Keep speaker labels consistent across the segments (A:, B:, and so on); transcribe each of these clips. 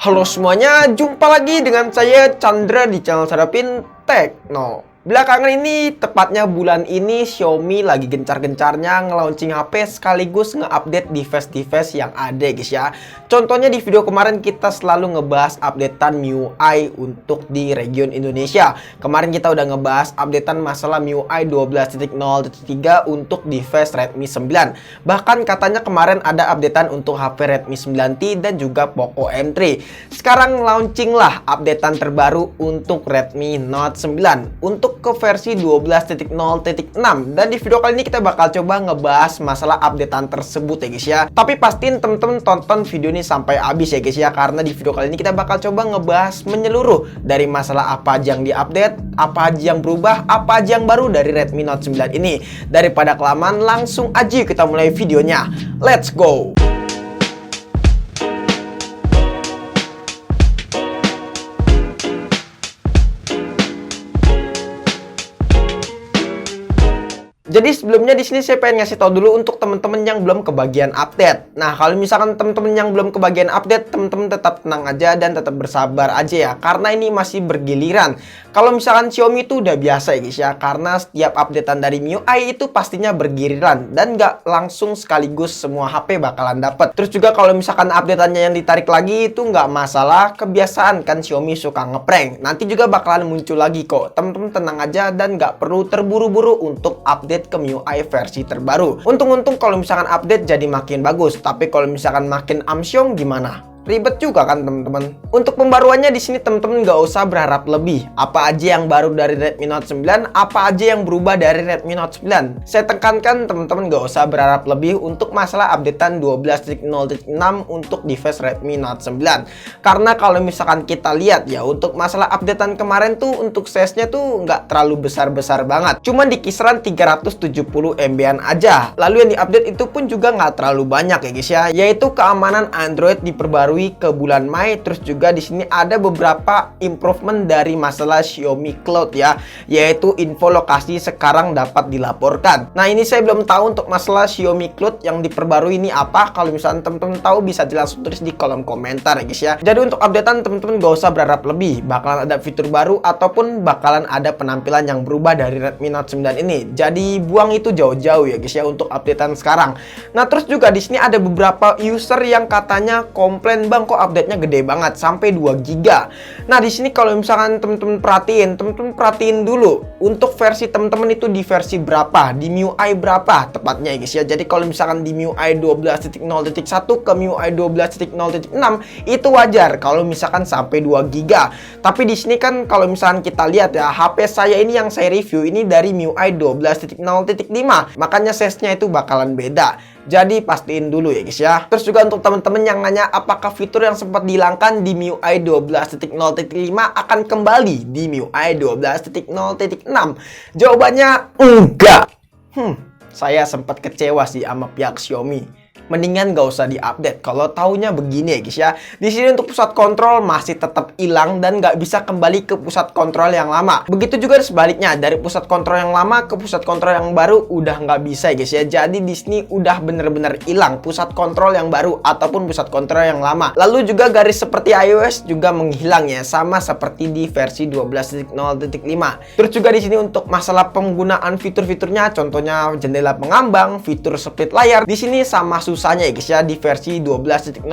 A: Halo semuanya, jumpa lagi dengan saya Chandra di channel Sarapin Tekno. Belakangan ini, tepatnya bulan ini, Xiaomi lagi gencar-gencarnya nge-launching HP sekaligus nge-update device-device yang ada guys ya. Contohnya di video kemarin kita selalu ngebahas updatean MIUI untuk di region Indonesia. Kemarin kita udah ngebahas updatean masalah MIUI 12.0.3 untuk device Redmi 9. Bahkan katanya kemarin ada updatean untuk HP Redmi 9T dan juga Poco M3. Sekarang launching lah updatean terbaru untuk Redmi Note 9 untuk ke versi 12.0.6, dan di video kali ini kita bakal coba ngebahas masalah updatean tersebut ya guys ya. Tapi pastiin temen-temen tonton video ini sampai habis ya guys ya, karena di video kali ini kita bakal coba ngebahas menyeluruh dari masalah apa aja yang diupdate, apa aja yang berubah, apa aja yang baru dari Redmi Note 9 ini. Daripada kelamaan, langsung aja kita mulai videonya. Let's go! Jadi sebelumnya di sini saya pengen ngasih tahu dulu untuk teman-teman yang belum kebagian update. Nah, kalau misalkan teman-teman yang belum kebagian update, teman-teman tetap tenang aja dan tetap bersabar aja ya, karena ini masih bergiliran. Kalau misalkan Xiaomi itu udah biasa ya guys ya, karena setiap updatean dari MIUI itu pastinya bergiliran dan nggak langsung sekaligus semua HP bakalan dapet. Terus juga kalau misalkan updateannya yang ditarik lagi itu nggak masalah, kebiasaan kan Xiaomi suka ngeprank. Nanti juga bakalan muncul lagi kok. Teman-teman tenang aja dan nggak perlu terburu-buru untuk update ke MIUI versi terbaru. Untung-untung kalau misalkan update jadi makin bagus, tapi kalau misalkan makin amsyong gimana? Ribet juga kan teman-teman. Untuk pembaruannya di sini teman-teman nggak usah berharap lebih. Apa aja yang baru dari Redmi Note 9, apa aja yang berubah dari Redmi Note 9. Saya tekankan teman-teman nggak usah berharap lebih untuk masalah updatean 12.0.6 untuk device Redmi Note 9. Karena kalau misalkan kita lihat ya, untuk masalah updatean kemarin tuh untuk size-nya tuh nggak terlalu besar-besar banget. Cuman di kisaran 370 MB-an aja. Lalu yang diupdate itu pun juga nggak terlalu banyak ya guys ya, yaitu keamanan Android diperbarui ke bulan Mei. Terus juga di sini ada beberapa improvement dari masalah Xiaomi Cloud ya, yaitu info lokasi sekarang dapat dilaporkan. Nah, ini saya belum tahu untuk masalah Xiaomi Cloud yang diperbarui ini apa. Kalau misalnya teman-teman tahu bisa langsung tulis di kolom komentar ya guys ya. Jadi untuk updatean teman-teman gak usah berharap lebih, bakalan ada fitur baru ataupun bakalan ada penampilan yang berubah dari Redmi Note 9 ini. Jadi buang itu jauh-jauh ya guys ya untuk updatean sekarang. Nah, terus juga di sini ada beberapa user yang katanya komplain, "Bang, kok update-nya gede banget sampai 2 GB." Nah, di sini kalau misalkan teman-teman perhatiin dulu untuk versi teman-teman itu di versi berapa, di MIUI berapa tepatnya ya guys ya. Jadi kalau misalkan di MIUI 12.0.1 ke MIUI 12.0.6 itu wajar kalau misalkan sampai 2 GB. Tapi di sini kan kalau misalkan kita lihat ya, HP saya ini yang saya review ini dari MIUI 12.0.5, makanya size-nya itu bakalan beda. Jadi pastiin dulu ya guys ya. Terus juga untuk teman-teman yang nanya apakah fitur yang sempat dihilangkan di MIUI 12.0.5 akan kembali di MIUI 12.0.6? Jawabannya enggak. Saya sempat kecewa sih sama pihak Xiaomi. Mendingan gak usah diupdate kalau taunya begini ya guys ya. Di sini untuk pusat kontrol masih tetap hilang dan gak bisa kembali ke pusat kontrol yang lama. Begitu juga sebaliknya, dari pusat kontrol yang lama ke pusat kontrol yang baru udah nggak bisa ya guys ya. Jadi di sini udah bener-bener hilang pusat kontrol yang baru ataupun pusat kontrol yang lama. Lalu juga garis seperti iOS juga menghilang ya, sama seperti di versi 12.0.5. Terus juga di sini untuk masalah penggunaan fitur-fiturnya, contohnya jendela pengambang, fitur split layar, di sini sama susahnya ya guys ya di versi 12.0.5.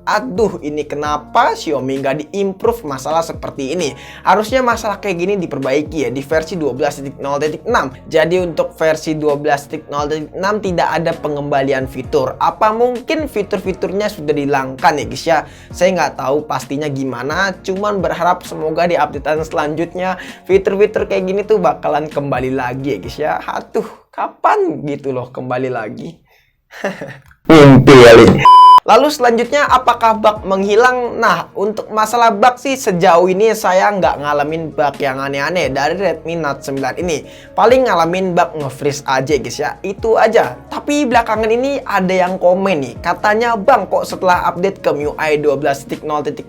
A: Aduh, ini kenapa Xiaomi nggak diimprove masalah seperti ini? Harusnya masalah kayak gini diperbaiki ya di versi 12.0.6. Jadi untuk versi 12.0.6 tidak ada pengembalian fitur. Apa mungkin fitur-fiturnya sudah dihilangkan ya guys ya? Saya nggak tahu pastinya gimana, cuman berharap semoga di updatean selanjutnya fitur-fitur kayak gini tuh bakalan kembali lagi ya guys ya. Aduh, kapan gitu loh kembali lagi? Mimpi kali. Lalu selanjutnya, apakah bug menghilang? Nah, untuk masalah bug sih sejauh ini saya nggak ngalamin bug yang aneh-aneh dari Redmi Note 9 ini. Paling ngalamin bug nge-freeze aja guys ya, itu aja. Tapi belakangan ini ada yang komen nih, katanya bang kok setelah update ke MIUI 12.0.5,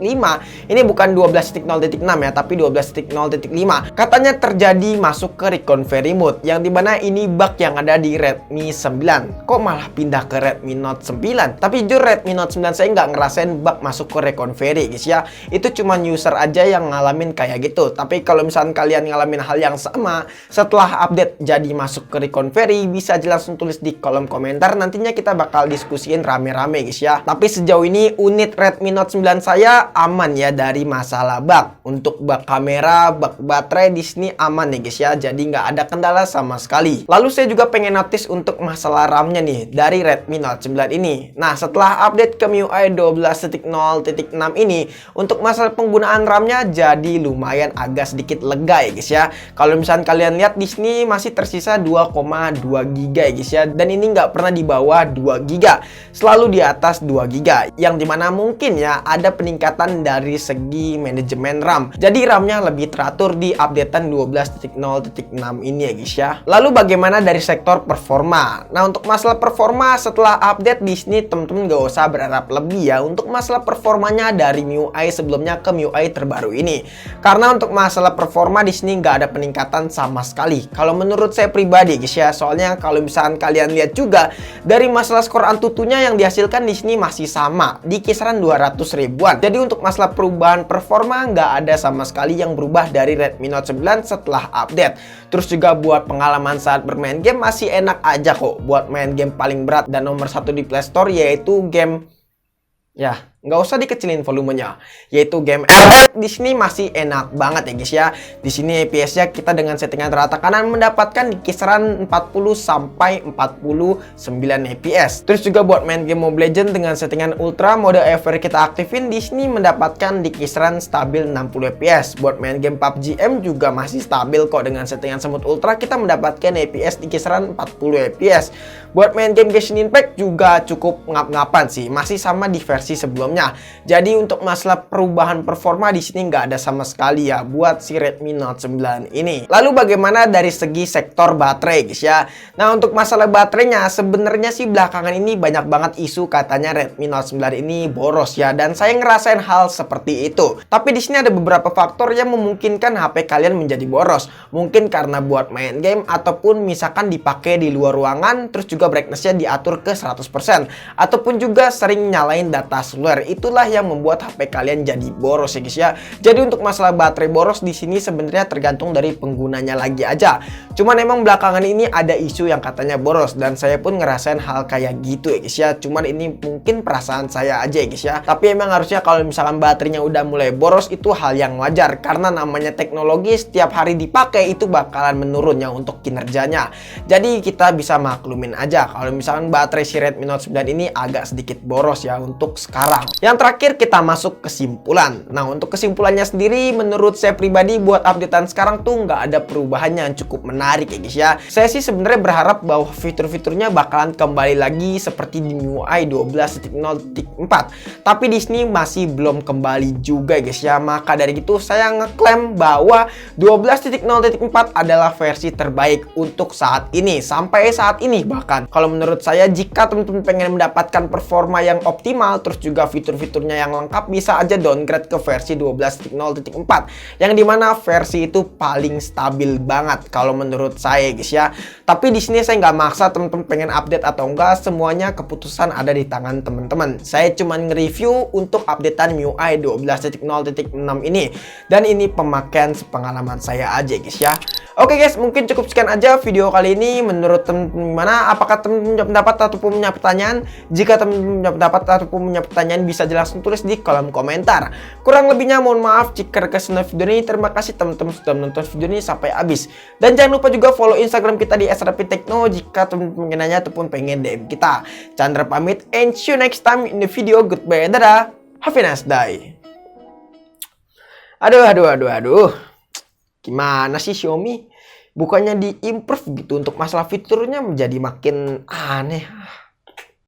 A: ini bukan 12.0.6 ya, tapi 12.0.5, katanya terjadi masuk ke recovery mode, yang dimana ini bug yang ada di Redmi 9. Kok malah pindah ke Redmi Note Note 9. Tapi jujur Redmi Note 9 saya nggak ngerasain bug masuk ke recovery guys ya. Itu cuma user aja yang ngalamin kayak gitu. Tapi kalau misalkan kalian ngalamin hal yang sama setelah update jadi masuk ke recovery, bisa langsung tulis di kolom komentar. Nantinya kita bakal diskusiin rame-rame guys ya. Tapi sejauh ini unit Redmi Note 9 saya aman ya dari masalah bug. Untuk bug kamera, bug baterai di sini aman nih guys ya. Jadi nggak ada kendala sama sekali. Lalu saya juga pengen notice untuk masalah RAM-nya nih dari Redmi Note 9 ini. Nah, setelah update ke MIUI 12.0.6 ini, untuk masalah penggunaan RAM-nya jadi lumayan agak sedikit lega ya guys ya. Kalau misalnya kalian lihat di sini masih tersisa 2,2 GB ya guys ya. Dan ini nggak pernah di bawah 2 GB, selalu di atas 2 GB. Yang dimana mungkin ya ada peningkatan dari segi manajemen RAM. Jadi RAM-nya lebih teratur di updatean 12.0.6 ini ya guys ya. Lalu bagaimana dari sektor performa? Nah, untuk masalah performa setelah update di sini temen-temen gak usah berharap lebih ya untuk masalah performanya dari MIUI sebelumnya ke MIUI terbaru ini. Karena untuk masalah performa di sini nggak ada peningkatan sama sekali. Kalau menurut saya pribadi guys ya, soalnya kalau misalkan kalian lihat juga dari masalah skor Antutunya yang dihasilkan di sini masih sama di kisaran 200 ribuan. Jadi untuk masalah perubahan performa nggak ada sama sekali yang berubah dari Redmi Note 9 setelah update. Terus juga buat pengalaman saat bermain game masih enak aja kok. Buat main game paling berat dan nomor 1 di Play Store yaitu game, ya nggak usah dikecilin volumenya, yaitu game Elden di sini masih enak banget ya guys ya. Di sini FPS-nya kita dengan settingan rata kanan mendapatkan di kisaran 40 sampai 49 FPS. Terus juga buat main game Mobile Legends dengan settingan ultra mode ever kita aktifin di sini mendapatkan di kisaran stabil 60 FPS. Buat main game PUBG M juga masih stabil kok dengan settingan semut ultra kita mendapatkan FPS di kisaran 40 FPS. Buat main game Genshin Impact juga cukup ngap-ngapan sih, masih sama di versi sebelumnya. Jadi untuk masalah perubahan performa di sini nggak ada sama sekali ya buat si Redmi Note 9 ini. Lalu bagaimana dari segi sektor baterai guys ya? Nah, untuk masalah baterainya sebenarnya sih belakangan ini banyak banget isu katanya Redmi Note 9 ini boros ya, dan saya ngerasain hal seperti itu. Tapi di sini ada beberapa faktor yang memungkinkan HP kalian menjadi boros. Mungkin karena buat main game ataupun misalkan dipakai di luar ruangan, terus juga brightness-nya diatur ke 100%, ataupun juga sering nyalain data seluler. Itulah yang membuat HP kalian jadi boros ya guys ya. Jadi untuk masalah baterai boros di sini sebenarnya tergantung dari penggunanya lagi aja. Cuman emang belakangan ini ada isu yang katanya boros, dan saya pun ngerasain hal kayak gitu ya guys ya. Cuman ini mungkin perasaan saya aja ya guys ya. Tapi emang harusnya kalau misalkan baterainya udah mulai boros itu hal yang wajar, karena namanya teknologi setiap hari dipakai itu bakalan menurun ya untuk kinerjanya. Jadi kita bisa maklumin aja kalau misalkan baterai si Redmi Note 9 ini agak sedikit boros ya untuk sekarang. Yang terakhir kita masuk kesimpulan. Nah, untuk kesimpulannya sendiri menurut saya pribadi buat updatean sekarang tuh nggak ada perubahan yang cukup menarik ya guys ya. Saya sih sebenarnya berharap bahwa fitur-fiturnya bakalan kembali lagi seperti di MIUI 12.0.4. Tapi di sini masih belum kembali juga guys ya. Maka dari itu saya ngeklaim bahwa 12.0.4 adalah versi terbaik untuk saat ini, sampai saat ini bahkan. Kalau menurut saya jika teman-teman pengen mendapatkan performa yang optimal terus juga fitur-fiturnya yang lengkap, bisa aja downgrade ke versi 12.0.4 yang dimana versi itu paling stabil banget kalau menurut saya guys ya. Tapi di sini saya nggak maksa teman-teman pengen update atau enggak, semuanya keputusan ada di tangan teman-teman. Saya cuman nge-review untuk updatean MIUI 12.0.6 ini, dan ini pemakaian sepengalaman saya aja guys ya. Oke guys, mungkin cukup sekian aja video kali ini. Menurut teman-teman gimana? Apakah teman-teman punya pendapat ataupun punya pertanyaan? Jika teman-teman punya pendapat ataupun punya pertanyaan bisa langsung tulis di kolom komentar. Kurang lebihnya mohon maaf jika kesenangan video ini. Terima kasih teman-teman sudah menonton video ini sampai habis. Dan jangan lupa juga follow Instagram kita di @rapidtekno jika teman-teman pengen nanya ataupun pengen DM kita. Chandra pamit and see you next time in the video. Goodbye, dadah. Have a nice day. Aduh. Gimana sih Xiaomi? Bukannya di-improve gitu untuk masalah fiturnya menjadi makin aneh.